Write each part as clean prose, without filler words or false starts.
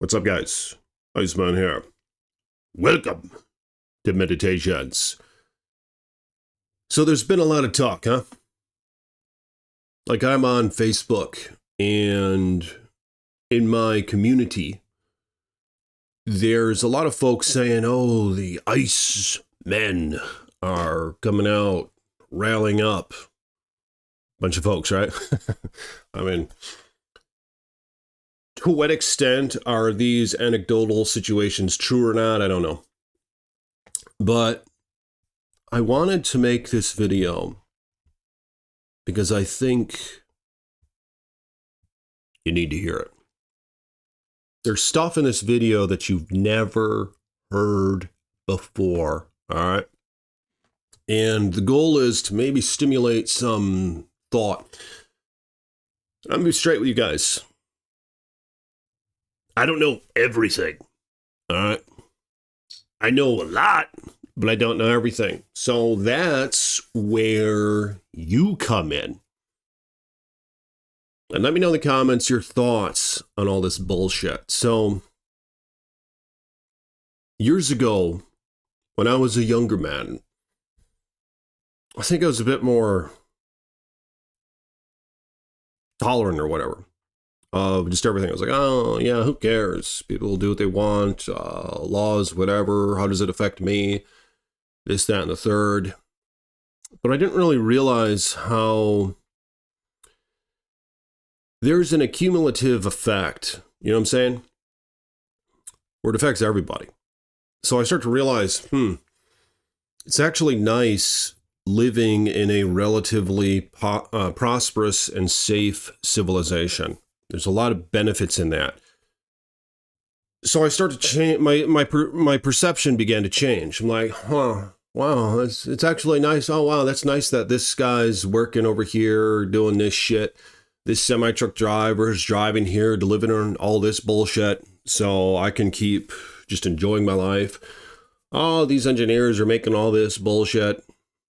What's up, guys? Iceman here. Welcome to Meditations. So there's been a lot of talk, huh? Like, I'm on Facebook, and in my community, there's a lot of folks saying, oh, the ice men are coming out, rallying up. Bunch of folks, right? I mean, to what extent are these anecdotal situations true or not? I don't know. But I wanted to make this video because I think you need to hear it. There's stuff in this video that you've never heard before, all right? And the goal is to maybe stimulate some thought. I'm going to be straight with you guys. I don't know everything, all right? I know a lot, but I don't know everything. So that's where you come in. And let me know in the comments your thoughts on all this bullshit. So, years ago, when I was a younger man, I think I was a bit more tolerant or whatever of just everything. I was like, oh, yeah, who cares? People do what they want, laws, whatever. How does it affect me? This, that, and the third. But I didn't really realize how there's an accumulative effect, you know what I'm saying? Where it affects everybody. So I start to realize, it's actually nice living in a relatively prosperous and safe civilization. There's a lot of benefits in that. So I start to change, my perception began to change. I'm like, wow, it's actually nice. Oh, wow, that's nice that this guy's working over here doing this shit. This semi-truck driver is driving here, delivering all this bullshit, so I can keep just enjoying my life. Oh, these engineers are making all this bullshit.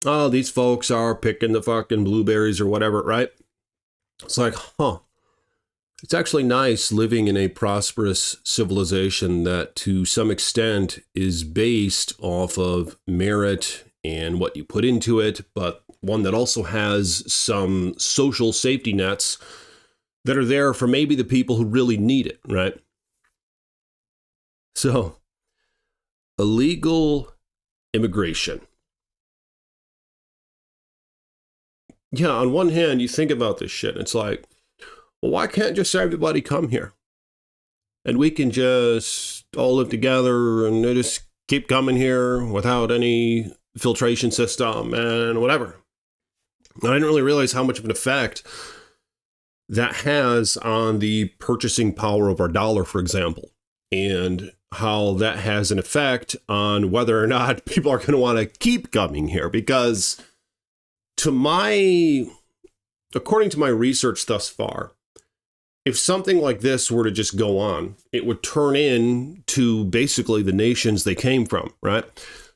Oh, these folks are picking the fucking blueberries or whatever, right? It's like, it's actually nice living in a prosperous civilization that to some extent is based off of merit and what you put into it, but one that also has some social safety nets that are there for maybe the people who really need it, right? So, illegal immigration. Yeah, on one hand, you think about this shit, and it's like, well, why can't just everybody come here? And we can just all live together and they just keep coming here without any filtration system and whatever. I didn't really realize how much of an effect that has on the purchasing power of our dollar, for example, and how that has an effect on whether or not people are going to want to keep coming here. Because according to my research thus far, if something like this were to just go on, it would turn into basically the nations they came from, right?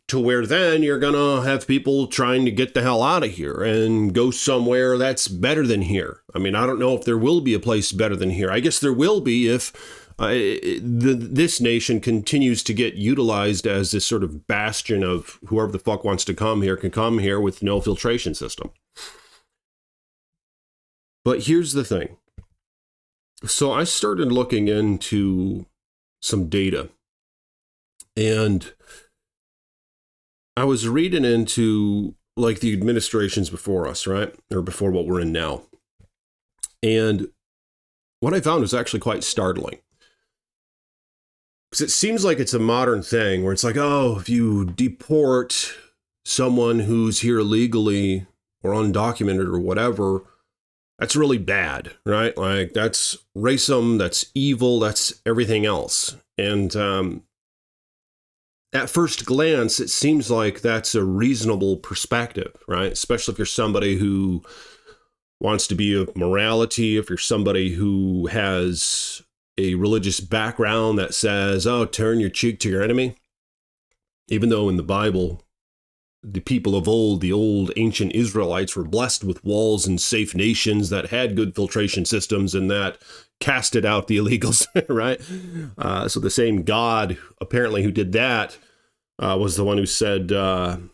To where then you're going to have people trying to get the hell out of here and go somewhere that's better than here. I mean, I don't know if there will be a place better than here. I guess there will be if this nation continues to get utilized as this sort of bastion of whoever the fuck wants to come here can come here with no filtration system. But here's the thing. So I started looking into some data, and I was reading into like the administrations before us, right? Or before what we're in now. And what I found was actually quite startling. Because it seems like it's a modern thing where it's like, oh, if you deport someone who's here illegally or undocumented or whatever, that's really bad, right? Like, that's racism, that's evil, that's everything else. And at first glance, it seems like that's a reasonable perspective, right? Especially if you're somebody who wants to be of morality, if you're somebody who has a religious background that says, oh, turn your cheek to your enemy. Even though in the Bible, the people of old, the old ancient Israelites, were blessed with walls and safe nations that had good filtration systems and that casted out the illegals, right? So the same God, apparently, who did that was the one who said to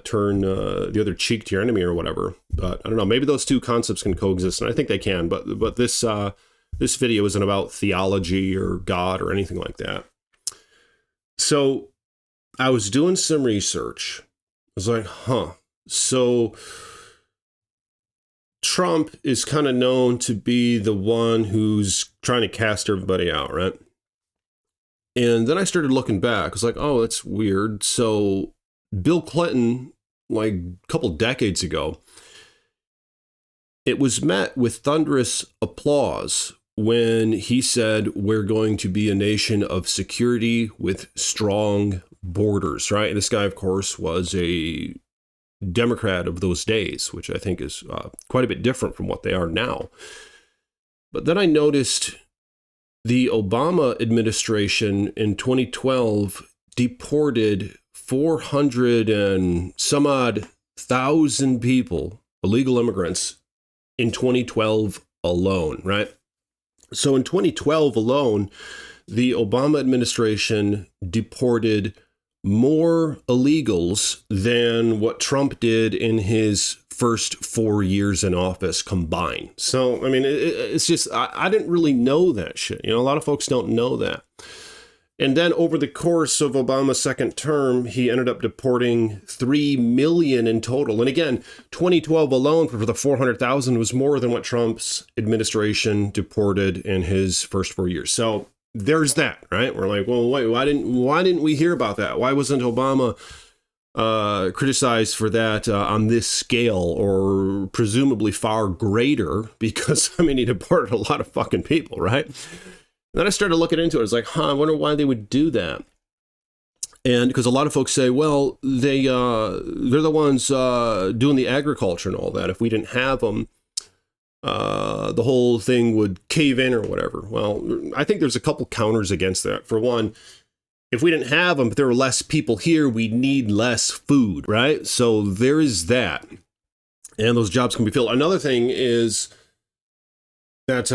turn the other cheek to your enemy or whatever. But I don't know, maybe those two concepts can coexist, and I think they can. But this video isn't about theology or God or anything like that. So I was doing some research. I was like, so Trump is kind of known to be the one who's trying to cast everybody out, right? And then I started looking back. I was like, oh, that's weird. So Bill Clinton, like a couple decades ago, it was met with thunderous applause when he said, we're going to be a nation of security with strong borders, right? And this guy, of course, was a Democrat of those days, which I think is quite a bit different from what they are now. But then I noticed the Obama administration in 2012 deported 400 and some odd thousand people, illegal immigrants, in 2012 alone, right? So in 2012 alone, the Obama administration deported more illegals than what Trump did in his first 4 years in office combined. So, I mean, it's just, I didn't really know that shit. You know, a lot of folks don't know that. And then over the course of Obama's second term, he ended up deporting 3 million in total. And again, 2012 alone for the 400,000 was more than what Trump's administration deported in his first 4 years. So there's that, right? We're like, well, wait, why didn't we hear about that? Why wasn't Obama criticized for that on this scale, or presumably far greater? Because, I mean, he deported a lot of fucking people, right? And then I started looking into it. I was like, I wonder why they would do that. And because a lot of folks say, well, they're the ones doing the agriculture and all that. If we didn't have them, the whole thing would cave in or whatever. Well, I think there's a couple counters against that. For one, if we didn't have them, but there were less people here, we need less food, right? So there is that. And those jobs can be filled. Another thing is that,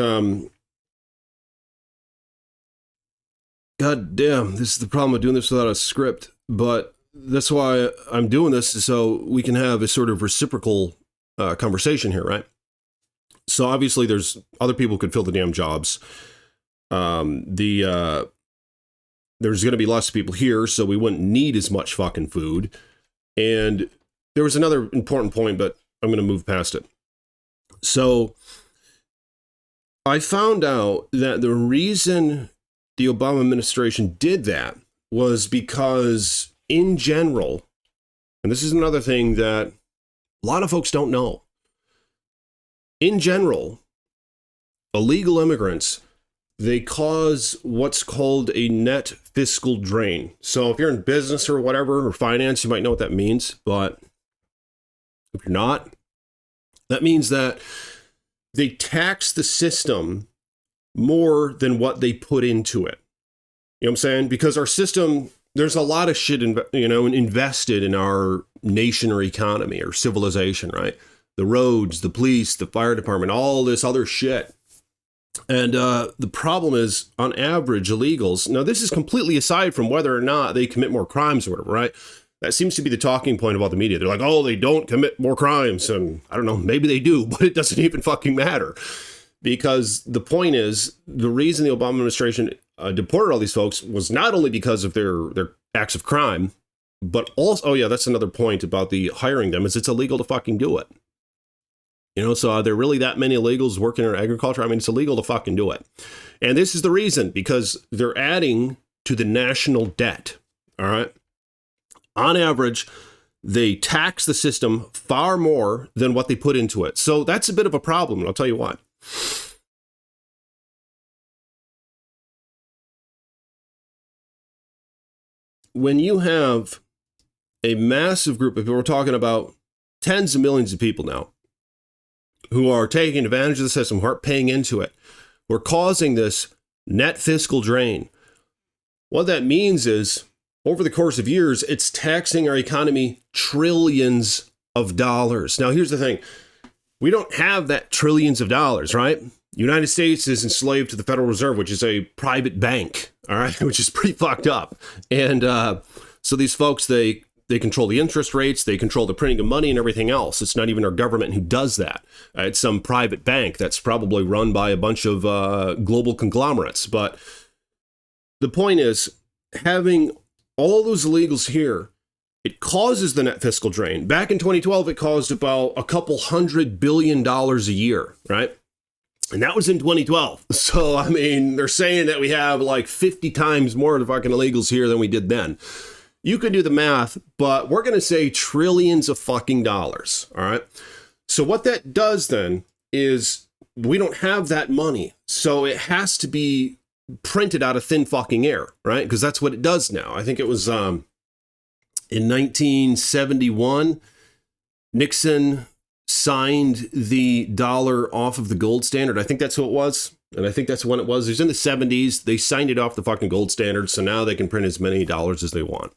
God damn, this is the problem with doing this without a script. But that's why I'm doing this, so we can have a sort of reciprocal conversation here, right? So obviously there's other people who could fill the damn jobs. There's going to be less people here, so we wouldn't need as much fucking food. And there was another important point, but I'm going to move past it. So I found out that the reason the Obama administration did that was because, in general, and this is another thing that a lot of folks don't know, in general, illegal immigrants, they cause what's called a net fiscal drain. So if you're in business or whatever, or finance, you might know what that means. But if you're not, that means that they tax the system more than what they put into it. You know what I'm saying? Because our system, there's a lot of shit, invested in our nation or economy or civilization, right? The roads, the police, the fire department, all this other shit. And the problem is, on average, illegals, now this is completely aside from whether or not they commit more crimes or whatever, right? That seems to be the talking point about the media. They're like, oh, they don't commit more crimes. And I don't know, maybe they do, but it doesn't even fucking matter. Because the point is, the reason the Obama administration deported all these folks was not only because of their acts of crime, but also, oh yeah, that's another point about the hiring them, is it's illegal to fucking do it. You know, so are there really that many illegals working in agriculture? I mean, it's illegal to fucking do it. And this is the reason, because they're adding to the national debt. All right. On average, they tax the system far more than what they put into it. So that's a bit of a problem. And I'll tell you why. When you have a massive group of people, we're talking about tens of millions of people now, who are taking advantage of the system, who aren't paying into it, who are causing this net fiscal drain. What that means is over the course of years, it's taxing our economy trillions of dollars. Now, here's the thing. We don't have that trillions of dollars, right? United States is enslaved to the Federal Reserve, which is a private bank, all right, which is pretty fucked up. And so these folks, they control the interest rates, they control the printing of money and everything else. It's not even our government who does that. It's some private bank that's probably run by a bunch of global conglomerates. But the point is, having all those illegals here, it causes the net fiscal drain. Back in 2012, it caused about a couple $100 billion a year, right? And that was in 2012. So, I mean, they're saying that we have like 50 times more of the fucking illegals here than we did then. You can do the math, but we're going to say trillions of fucking dollars, all right? So what that does then is we don't have that money. So it has to be printed out of thin fucking air, right? Because that's what it does now. I think it was in 1971, Nixon signed the dollar off of the gold standard. I think that's who it was. And I think that's when it was. It was in the 70s. They signed it off the fucking gold standard. So now they can print as many dollars as they want.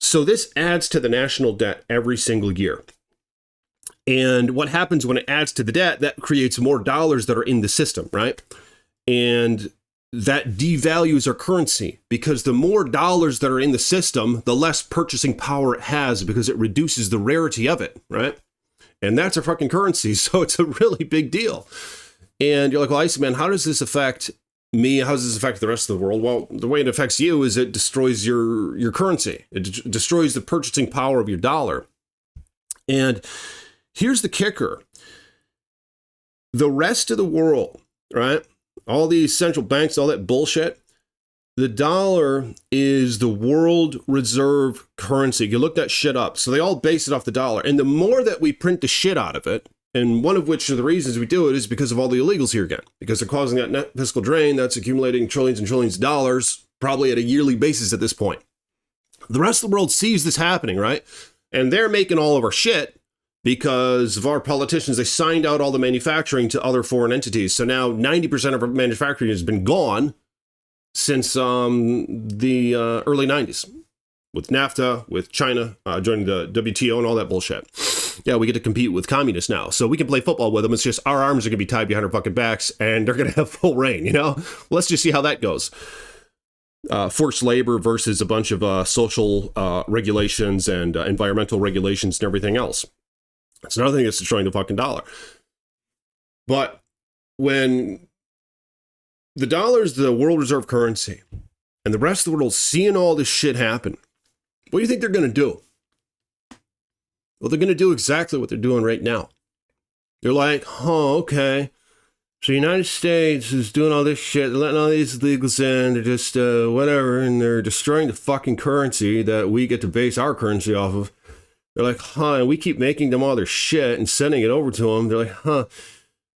So this adds to the national debt every single year. And what happens when it adds to the debt, that creates more dollars that are in the system, right? And that devalues our currency, because the more dollars that are in the system, the less purchasing power it has, because it reduces the rarity of it, right? And that's our fucking currency. So it's a really big deal. And you're like, well, Iceman, how does this affect me? How does this affect the rest of the world? Well, the way it affects you is it destroys your currency. It destroys the purchasing power of your dollar. And here's the kicker. The rest of the world, right? All these central banks, all that bullshit. The dollar is the world reserve currency. You look that shit up. So they all base it off the dollar. And the more that we print the shit out of it, and one of which of the reasons we do it is because of all the illegals here again, because they're causing that net fiscal drain that's accumulating trillions and trillions of dollars, probably at a yearly basis at this point. The rest of the world sees this happening, right? And they're making all of our shit because of our politicians. They signed out all the manufacturing to other foreign entities. So now 90% of our manufacturing has been gone since the early 90s. With NAFTA, with China joining the WTO and all that bullshit. Yeah, we get to compete with communists now. So we can play football with them. It's just our arms are going to be tied behind our fucking backs and they're going to have full reign, you know? Let's just see how that goes. Forced labor versus a bunch of social regulations and environmental regulations and everything else. That's another thing that's destroying the fucking dollar. But when the dollar is the world reserve currency and the rest of the world seeing all this shit happen, what do you think they're going to do? Well, they're going to do exactly what they're doing right now. They're like, oh, okay. So the United States is doing all this shit, they're letting all these illegals in, they're just whatever, and they're destroying the fucking currency that we get to base our currency off of. They're like, huh, and we keep making them all their shit and sending it over to them. They're like, huh,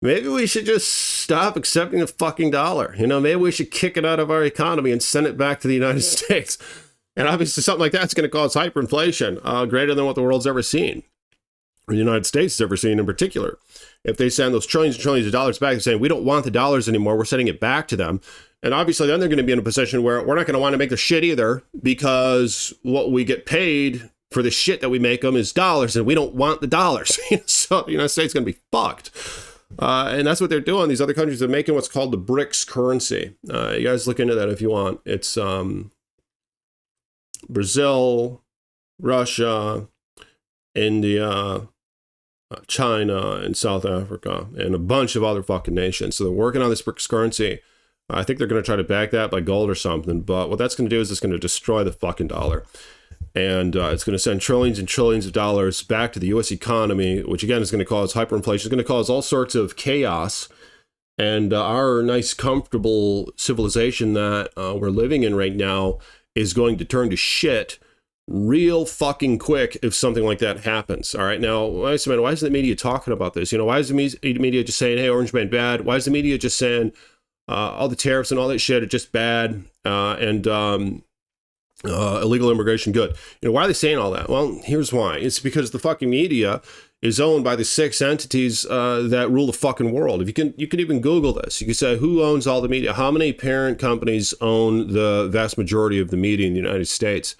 maybe we should just stop accepting the fucking dollar. You know, maybe we should kick it out of our economy and send it back to the United States. And obviously something like that's going to cause hyperinflation, greater than what the world's ever seen, or the United States has ever seen in particular. If they send those trillions and trillions of dollars back, they're saying, we don't want the dollars anymore, we're sending it back to them. And obviously then they're going to be in a position where we're not going to want to make the shit either, because what we get paid for the shit that we make them is dollars, and we don't want the dollars. So the United States is going to be fucked. And that's what they're doing. These other countries are making what's called the BRICS currency. You guys look into that if you want. It's Brazil, Russia, India, China, and South Africa, and a bunch of other fucking nations. So they're working on this BRICS currency. I think they're going to try to back that by gold or something. But what that's going to do is it's going to destroy the fucking dollar. And it's going to send trillions and trillions of dollars back to the U.S. economy, which again is going to cause hyperinflation. It's going to cause all sorts of chaos. And our nice, comfortable civilization that we're living in right now is going to turn to shit real fucking quick if something like that happens. All right. Now, why is the media talking about this? You know, why is the media just saying, hey, Orange Man bad? Why is the media just saying all the tariffs and all that shit are just bad? And illegal immigration good. Why are they saying all that? Well, here's why. It's because the fucking media is owned by the 6 entities that rule the fucking world. If you can even Google this. You can say, who owns all the media? How many parent companies own the vast majority of the media in the United States?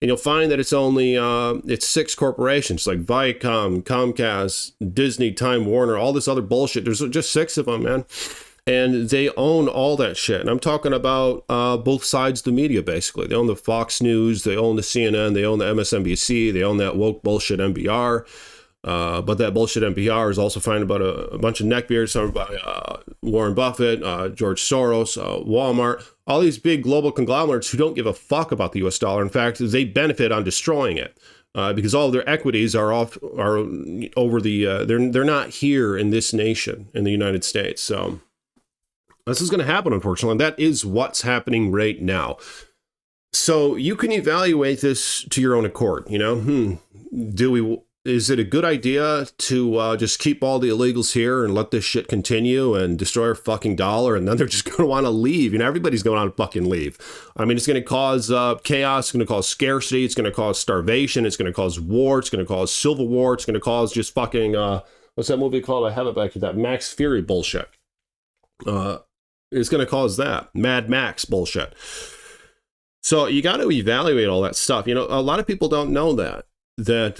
And you'll find that it's only, it's 6 corporations like Viacom, Comcast, Disney, Time Warner, all this other bullshit. There's just 6 of them, man. And they own all that shit. And I'm talking about both sides of the media, basically. They own the Fox News, they own the CNN, they own the MSNBC, they own that woke bullshit NPR. But that bullshit NPR is also finding about a bunch of neckbeards, some by Warren Buffett, George Soros, Walmart, all these big global conglomerates who don't give a fuck about the US dollar. In fact, they benefit on destroying it because all of their equities are over the, they're not here in this nation, in the United States. So this is going to happen, unfortunately. And that is what's happening right now. So you can evaluate this to your own accord. Is it a good idea to just keep all the illegals here and let this shit continue and destroy our fucking dollar? And then they're just going to want to leave. Everybody's going to want to fucking leave. I mean, it's going to cause chaos. It's going to cause scarcity. It's going to cause starvation. It's going to cause war. It's going to cause civil war. It's going to cause just fucking, what's that movie called? I have it back here. That Max Fury bullshit. It's going to cause that. Mad Max bullshit. So you got to evaluate all that stuff. A lot of people don't know that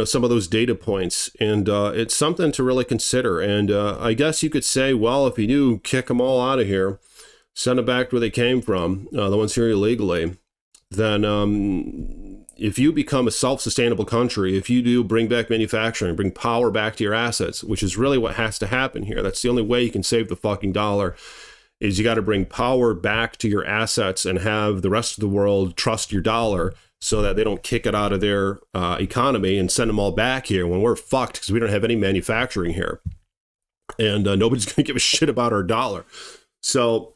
some of those data points, and it's something to really consider. And I guess you could say, well, if you do kick them all out of here, send them back to where they came from, the ones here illegally, then if you become a self-sustainable country, if you do bring back manufacturing, bring power back to your assets, which is really what has to happen here. That's the only way you can save the fucking dollar, is you got to bring power back to your assets and have the rest of the world trust your dollar, so that they don't kick it out of their economy and send them all back here when we're fucked because we don't have any manufacturing here. And nobody's going to give a shit about our dollar. So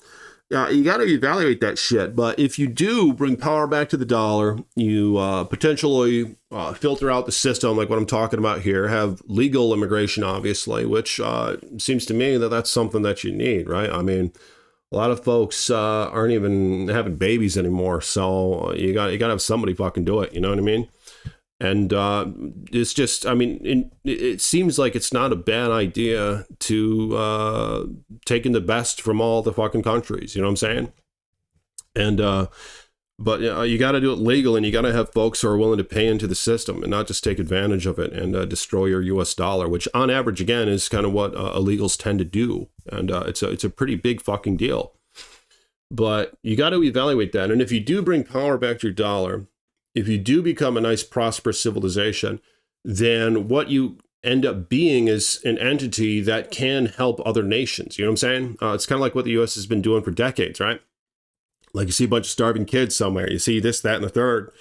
you got to evaluate that shit. But if you do bring power back to the dollar, you potentially filter out the system like what I'm talking about here, have legal immigration, obviously, which seems to me that that's something that you need, right? I mean, a lot of folks aren't even having babies anymore, so you got to have somebody fucking do it. You know what I mean? And it's just, I mean, it seems like it's not a bad idea to take in the best from all the fucking countries. You know what I'm saying? And but you got to do it legal, and you got to have folks who are willing to pay into the system and not just take advantage of it and destroy your U.S. dollar, which on average, again, is kind of what illegals tend to do. And it's a pretty big fucking deal. But you got to evaluate that. And if you do bring power back to your dollar, if you do become a nice, prosperous civilization, then what you end up being is an entity that can help other nations. You know what I'm saying? It's kind of like what the U.S. has been doing for decades, right? Like you see a bunch of starving kids somewhere. You see this, that, and the third.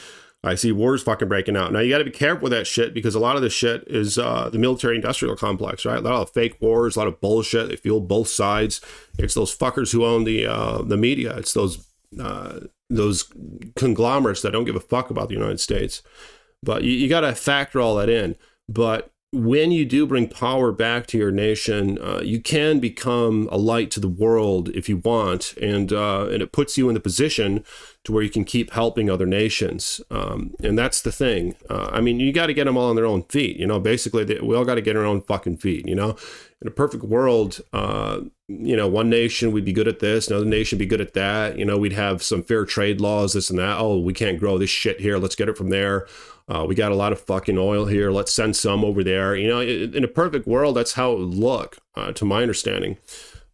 I see wars fucking breaking out. Now, you got to be careful with that shit because a lot of this shit is the military-industrial complex, right? A lot of fake wars, a lot of bullshit. They fuel both sides. It's those fuckers who own the media. It's those conglomerates that don't give a fuck about the United States. But you got to factor all that in. But when you do bring power back to your nation, you can become a light to the world if you want, and it puts you in the position to where you can keep helping other nations. And that's the thing. I mean, you got to get them all on their own feet. Basically, we all got to get our own fucking feet. In a perfect world, one nation would be good at this, another nation would be good at that. We'd have some fair trade laws, this and that. Oh, we can't grow this shit here. Let's get it from there. We got a lot of fucking oil here. Let's send some over there. In a perfect world, that's how it would look, to my understanding.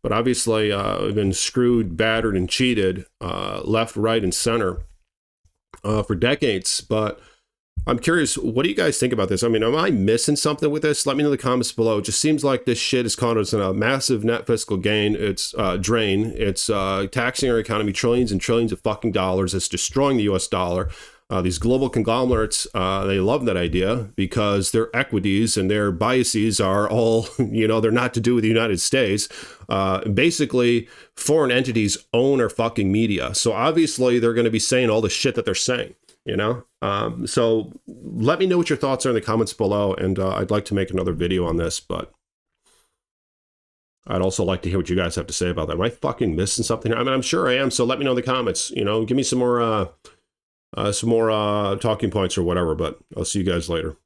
But obviously, we've been screwed, battered, and cheated left, right, and center for decades. But I'm curious, what do you guys think about this? I mean, am I missing something with this? Let me know in the comments below. It just seems like this shit is caught us in a massive net fiscal gain. It's drain. It's taxing our economy trillions and trillions of fucking dollars. It's destroying the U.S. dollar. These global conglomerates, they love that idea because their equities and their biases are all, they're not to do with the United States. Basically, foreign entities own our fucking media. So obviously, they're going to be saying all the shit that they're saying, So let me know what your thoughts are in the comments below. And I'd like to make another video on this, but I'd also like to hear what you guys have to say about that. Am I fucking missing something? I mean, I'm sure I am. So let me know in the comments. You know, give me some more talking points or whatever. But I'll see you guys later.